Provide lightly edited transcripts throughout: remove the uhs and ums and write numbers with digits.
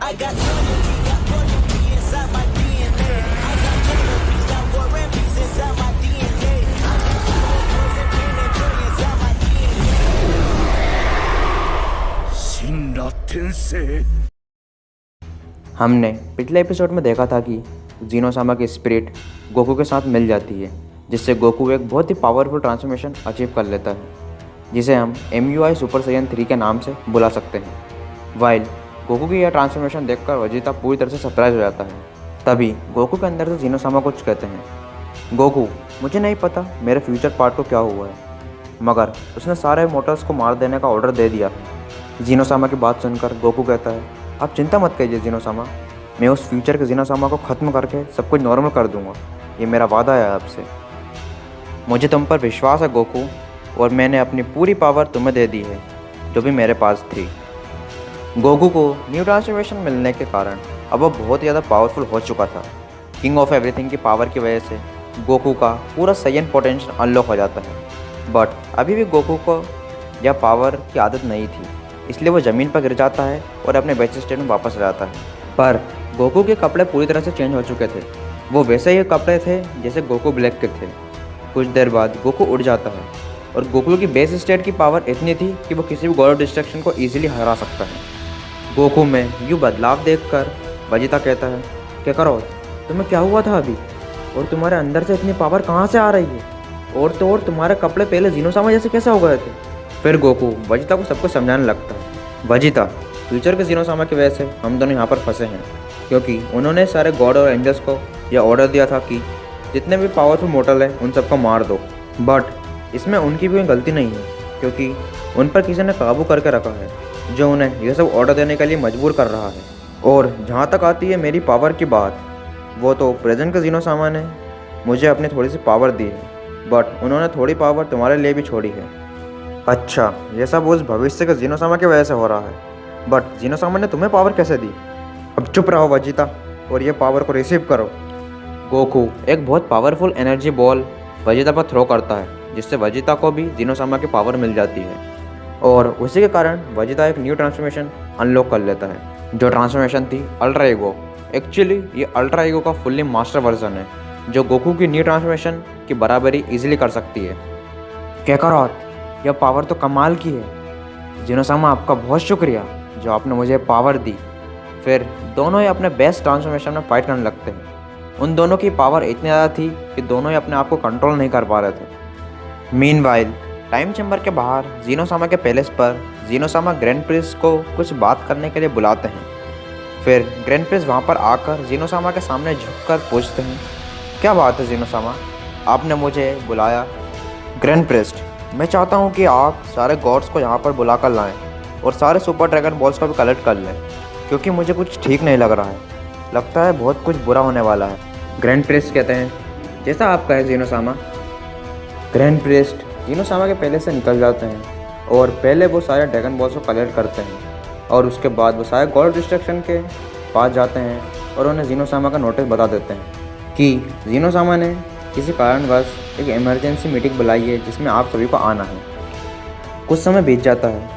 I got royalty inside my DNA. I got canopies, got war and peace inside my DNA. I got poison, pain, and joy inside my DNA. 神羅転生 हमने पिछले episode में देखा था कि जीनोसामा की spirit Goku के साथ मिल जाती है, जिससे गोकू एक बहुत ही पावरफुल ट्रांसफॉर्मेशन अचीव कर लेता है, जिसे हम MUI सुपर साइयन 3 के नाम से बुला सकते हैं। वाइल गोकू की यह ट्रांसफॉर्मेशन देखकर वेजिटा पूरी तरह से सरप्राइज हो जाता है। तभी गोकू के अंदर से जीनोसामा कुछ कहते हैं, गोकू मुझे नहीं पता मेरे फ्यूचर पार्ट को क्या हुआ है, मगर उसने सारे मोटर्स को मार देने का ऑर्डर दे दिया है। जीनोसामा की बात सुनकर गोकू कहता है, आप चिंता मत कीजिए जीनोसामा, मैं उस फ्यूचर के जीनोसामा को ख़त्म करके सब कुछ नॉर्मल कर दूंगा, ये मेरा वादा है आपसे। मुझे तुम पर विश्वास है गोकू, और मैंने अपनी पूरी पावर तुम्हें दे दी है जो भी मेरे पास थी। गोकू को न्यू ट्रांसफॉर्मेशन मिलने के कारण अब वो बहुत ज़्यादा पावरफुल हो चुका था। किंग ऑफ एवरीथिंग की पावर की वजह से गोकू का पूरा साइयन पोटेंशियल अनलॉक हो जाता है, बट अभी भी गोकू को यह पावर की आदत नहीं थी, इसलिए वो ज़मीन पर गिर जाता है और अपने बेसिक स्टेट में वापस आ जाता है। पर गोकू के कपड़े पूरी तरह से चेंज हो चुके थे, वो वैसे ही कपड़े थे जैसे गोकू ब्लैक के थे। कुछ देर बाद गोकू उड़ जाता है और गोकू की बेस स्टेट की पावर इतनी थी कि वो किसी भी गॉड ऑफ डिस्ट्रक्शन को ईजिली हरा सकता है। गोकू में यूँ बदलाव देखकर वेजिटा कहता है, क्या करो तुम्हें क्या हुआ था अभी, और तुम्हारे अंदर से इतनी पावर कहाँ से आ रही है, और तो और तुम्हारे कपड़े पहले जीनोसामा जैसे कैसे हो गए थे। फिर गोकू वेजिटा को सब कुछ समझाने लगता है, वेजिटा फ्यूचर के जीनोसामा की वजह से हम दोनों यहाँ पर फंसे हैं, क्योंकि उन्होंने सारे गॉड और एंजल्स को यह ऑर्डर दिया था कि जितने भी पावरफुल मोर्टल है उन सबको मार दो। बट इसमें उनकी भी कोई गलती नहीं है, क्योंकि उन पर किसी ने काबू करके रखा है जो उन्हें यह सब ऑर्डर देने के लिए मजबूर कर रहा है। और जहाँ तक आती है मेरी पावर की बात, वो तो प्रेजेंट के जीनोसामा ने मुझे अपनी थोड़ी सी पावर दी है, बट उन्होंने थोड़ी पावर तुम्हारे लिए भी छोड़ी है। अच्छा, ये सब उस भविष्य के जीनोसामा की वजह से हो रहा है, बट जीनोसामा ने तुम्हें पावर कैसे दी? अब चुप रहो वेजिटा और ये पावर को रिसीव करो। गोकू एक बहुत पावरफुल एनर्जी बॉल वेजिटा पर थ्रो करता है, जिससे वेजिटा को भी जीनोसामा की पावर मिल जाती है, और उसी के कारण वेजिटा एक न्यू ट्रांसफॉर्मेशन अनलॉक कर लेता है, जो ट्रांसफॉर्मेशन थी अल्ट्रा ईगो। एक्चुअली ये अल्ट्रा ईगो का फुल्ली मास्टर वर्जन है, जो गोकू की न्यू ट्रांसफॉर्मेशन की बराबरी इजीली कर सकती है। काकारोट, यह पावर तो कमाल की है जीनोसामा, आपका बहुत शुक्रिया जो आपने मुझे पावर दी। फिर दोनों ही अपने बेस्ट ट्रांसफॉर्मेशन में फाइट करने लगते हैं। उन दोनों की पावर इतनी ज़्यादा थी कि दोनों ही अपने आप को कंट्रोल नहीं कर पा रहे थे। मीनवाइल टाइम चैम्बर के बाहर जीनोसामा के पैलेस पर जीनोसामा ग्रैंड प्रिंस को कुछ बात करने के लिए बुलाते हैं। फिर ग्रैंड प्रिंस वहाँ पर आकर जीनोसामा के सामने झुककर पूछते हैं, क्या बात है जीनोसामा, आपने मुझे बुलाया? ग्रैंड प्रिंस, मैं चाहता हूँ कि आप सारे गॉड्स को यहाँ पर बुला कर लाएँ और सारे सुपर ड्रैगन बॉल्स को भी कलेक्ट कर लें, क्योंकि मुझे कुछ ठीक नहीं लग रहा है, लगता है बहुत कुछ बुरा होने वाला है। ग्रैंड प्रिस्ट कहते हैं, जैसा आप कहें जीनोसामा। ग्रैंड प्रिस्ट जीनोसामा के पहले से निकल जाते हैं और पहले वो सारे ड्रैगन बॉल्स को कलेक्ट करते हैं, और उसके बाद वो सारे गॉड डिस्ट्रक्शन के पास जाते हैं और उन्हें जीनोसामा का नोटिस बता देते हैं कि जीनोसामा ने किसी कारणवश एक इमरजेंसी मीटिंग बुलाई है जिसमें आप सभी को आना है। कुछ समय बीत जाता है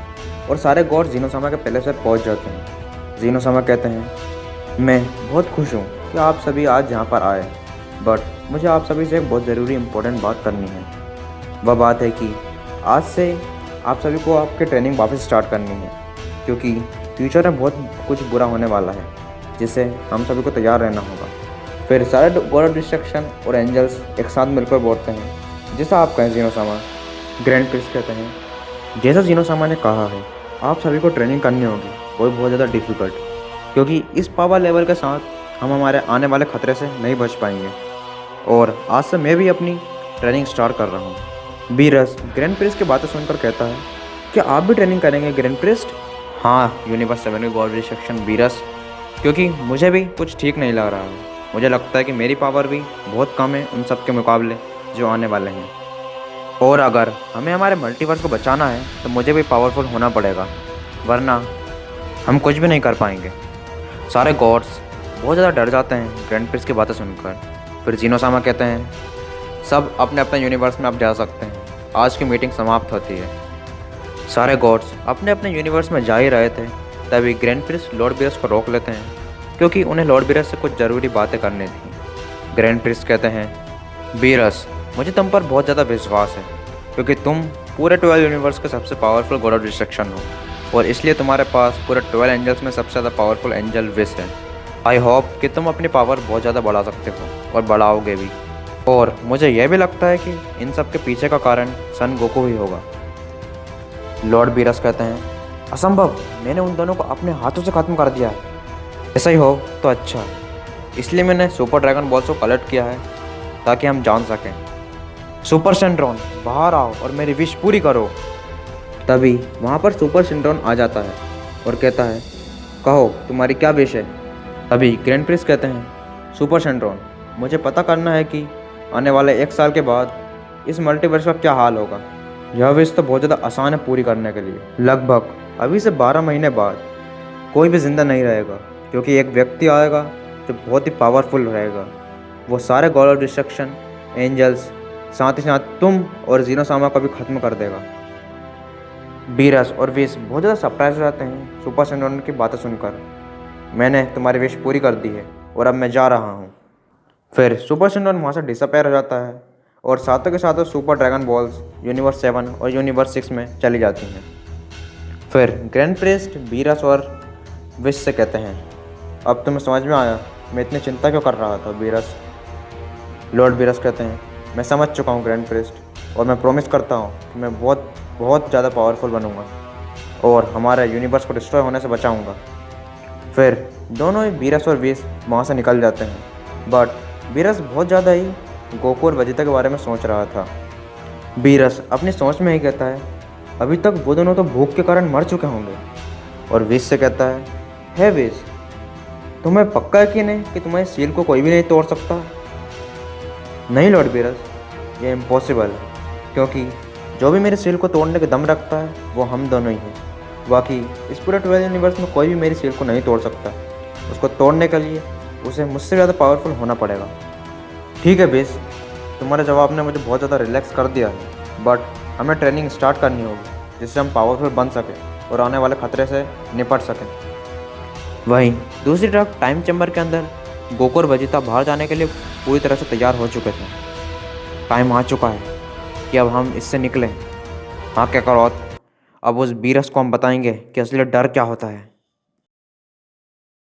और सारे गॉड जीनोसामा के पहले से पहुंच जाते हैं। जीनोसामा कहते हैं, मैं बहुत खुश हूँ कि आप सभी आज यहाँ पर आए, बट मुझे आप सभी से एक बहुत ज़रूरी इम्पोर्टेंट बात करनी है। वह बात है कि आज से आप सभी को आपके ट्रेनिंग वापस स्टार्ट करनी है, क्योंकि फ्यूचर में बहुत कुछ बुरा होने वाला है, जिससे हम सभी को तैयार रहना होगा। फिर सारे गॉड ऑफ डिस्ट्रक्शन और एंजल्स एक साथ मिलकर बोलते हैं, जैसा आप कहें जीनोसामा। ग्रैंड प्रिंस कहते हैं, जैसा जीनोसामा ने कहा है, आप सभी को ट्रेनिंग करनी होगी, कोई बहुत ज़्यादा डिफ़िकल्ट, क्योंकि इस पावर लेवल के साथ हम हमारे आने वाले ख़तरे से नहीं बच पाएंगे। और आज से मैं भी अपनी ट्रेनिंग स्टार्ट कर रहा हूँ। बीरस ग्रैंड प्रिंस की बातें सुनकर कहता है, क्या आप भी ट्रेनिंग करेंगे ग्रैंड प्रिंस? हाँ यूनिवर्स 7 के गॉड डिस्ट्रक्शन बीरस, क्योंकि मुझे भी कुछ ठीक नहीं लग रहा है। मुझे लगता है कि मेरी पावर भी बहुत कम है उन सब के मुकाबले जो आने वाले हैं, और अगर हमें हमारे मल्टीवर्स को बचाना है तो मुझे भी पावरफुल होना पड़ेगा, वरना हम कुछ भी नहीं कर पाएंगे। सारे गॉड्स बहुत ज़्यादा डर जाते हैं ग्रैंड प्रिंस की बातें सुनकर। फिर जीनोसामा कहते हैं, सब अपने अपने यूनिवर्स में आप जा सकते हैं, आज की मीटिंग समाप्त होती है। सारे गॉड्स अपने अपने यूनिवर्स में जा ही रहे थे तभी ग्रैंड प्रिंस लॉर्ड बीरस को रोक लेते हैं क्योंकि उन्हें लॉर्ड बीरस से कुछ ज़रूरी बातें करनी थी। ग्रैंड प्रिंस कहते हैं, बीरस मुझे तुम पर बहुत ज़्यादा विश्वास है क्योंकि तुम पूरे 12 यूनिवर्स के सबसे पावरफुल गॉड ऑफ डिस्ट्रक्शन हो और इसलिए तुम्हारे पास पूरे 12 एंजल्स में सबसे ज़्यादा पावरफुल एंजल विश है। आई होप कि तुम अपनी पावर बहुत ज़्यादा बढ़ा सकते हो और बढ़ाओगे भी। और मुझे यह भी लगता है कि इन सब के पीछे का कारण सन गोकू ही होगा। लॉर्ड बीरस कहते हैं, असंभव, मैंने उन दोनों को अपने हाथों से ख़त्म कर दिया है। ऐसा ही हो तो अच्छा, इसलिए मैंने सुपर ड्रैगन बॉल्स को कलेक्ट किया है ताकि हम जान सकें। सुपर सिंड्रॉन बाहर आओ और मेरी विश पूरी करो। तभी वहाँ पर सुपर सिंड्रॉन आ जाता है और कहता है, कहो तुम्हारी क्या विश है। तभी ग्रैंड प्रिंस कहते हैं, सुपर सिंड्रॉन मुझे पता करना है कि आने वाले 1 साल के बाद इस मल्टीवर्स का क्या हाल होगा। यह विश तो बहुत ज़्यादा आसान है पूरी करने के लिए। लगभग अभी से 12 महीने बाद कोई भी ज़िंदा नहीं रहेगा क्योंकि एक व्यक्ति आएगा जो बहुत ही पावरफुल रहेगा। वो सारे गॉड ऑफ डिस्ट्रक्शन, एंजल्स, साथ ही साथ तुम और जीनोसामा को भी ख़त्म कर देगा। बीरस और विश बहुत ज़्यादा सरप्राइज हो जाते हैं सुपर सिंड्रॉन की बातें सुनकर। मैंने तुम्हारी विश पूरी कर दी है और अब मैं जा रहा हूँ। फिर सुपर सिंड्रॉन वहाँ से डिसअपेयर हो जाता है और साथों के साथ सुपर ड्रैगन बॉल्स यूनिवर्स 7 और यूनिवर्स 6 में चली जाती हैं। फिर ग्रैंड प्रिस्ट बीरस और विश से कहते हैं, अब तुम्हें समझ में आया मैं इतनी चिंता क्यों कर रहा था बीरस। लॉर्ड बीरस कहते हैं, मैं समझ चुका हूँ ग्रैंड प्रिस्ट और मैं प्रॉमिस करता हूँ कि मैं बहुत बहुत ज़्यादा पावरफुल बनूँगा और हमारे यूनिवर्स को डिस्ट्रॉय होने से बचाऊँगा। फिर दोनों ही बीरस और विश वहाँ से निकल जाते हैं। बट बीरस बहुत ज़्यादा ही गोकू और वेजिटा के बारे में सोच रहा था। बीरस अपनी सोच में ही कहता है, अभी तक वो दोनों तो भूख के कारण मर चुके होंगे। और विश से कहता है, हे विश, तुम्हें पक्का यकीन है कि तुम्हारी सील को कोई भी नहीं तोड़ सकता। नहीं लॉर्ड बीरस, ये इम्पॉसिबल है क्योंकि जो भी मेरे सील को तोड़ने के दम रखता है वो हम दोनों ही हैं। बाकी इस पूरे 12 यूनिवर्स में कोई भी मेरी सील को नहीं तोड़ सकता। उसको तोड़ने के लिए उसे मुझसे ज़्यादा पावरफुल होना पड़ेगा। ठीक है विश, तुम्हारे जवाब ने मुझे बहुत ज़्यादा रिलैक्स कर दिया है। बट हमें ट्रेनिंग स्टार्ट करनी होगी जिससे हम पावरफुल बन सकें और आने वाले खतरे से निपट सकें। वहीं दूसरी तरफ टाइम चैम्बर के अंदर गोकू और वेजिटा बाहर जाने के लिए पूरी तरह से तैयार हो चुके थे। टाइम आ चुका है कि अब हम इससे निकलें। हाँ काकारोत, अब उस बीरस को हम बताएंगे कि असली डर क्या होता है।